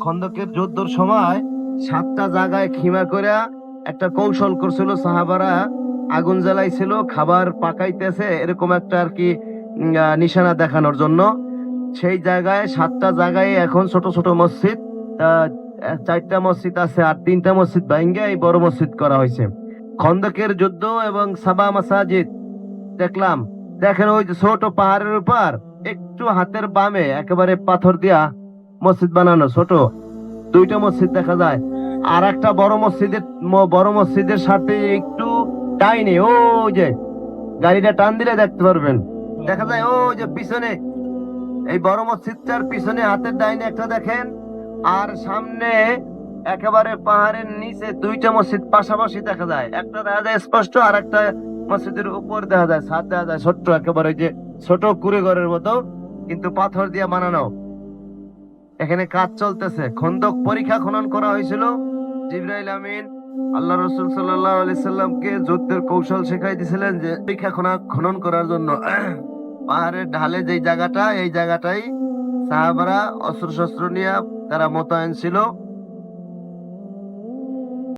খন্দকের যুদ্ধের সময় 7টা জায়গায় খিমা করে একটা কৌশল করছিল সাহাবারা। আগুন জ্বালাইছিল, খাবার পাকাইতেছে, এরকম একটা আর কি নিশানা দেখানোর জন্য। সেই জায়গায় 7টা জায়গায় এখন ছোট ছোট মসজিদ, 4টা মসজিদ আছে, আর 3টা মসজিদ ভাঙ্গে এই বড় মসজিদ করা হয়েছে। খন্দকের যুদ্ধ এবং সাবা মাসাজিদ দেখলাম। দেখেন ওই যে ছোট পাহাড়ের উপর একটু হাতের বামে একেবারে পাথর দিয়া মসজিদ বানানো, ছোট 2টা মসজিদ দেখা যায়। আর একটা বড় মসজিদের সাথে একটু ডাইনে ওই যে গাড়িটা টান দিলে দেখতে পারবেন, দেখা যায় ওই যে পিছনে এই বড় মসজিদটার পিছনে হাতের ডাইনে একটা দেখেন। আর সামনে একেবারে পাহাড়ের নিচে 2টা মসজিদ পাশাপাশি দেখা যায়, একটা দেখা যায় স্পষ্ট, আর একটা মসজিদের উপর দেখা যায়, ছাদ দেখা যায় ছোট্ট, একেবারে যে ছোট কুড়ে ঘরের মতো, কিন্তু পাথর দিয়ে বানানো। এখানে কাজ চলতেছে। খন্দক পরীক্ষা খনন করা হয়েছিল। জিবরাইল আমিন আল্লাহ রাসূল সাল্লাল্লাহু আলাইহি সাল্লামকে যুদ্ধের কৌশল শেখাই দিয়েছিলেন যে পরীক্ষা খনন করার জন্য। পাহাড়ের ঢালে যে জায়গাটা, এই জায়গাটাই সাহাবারা অস্ত্র শস্ত্র নিয়ে তারা মোতায়েন ছিল।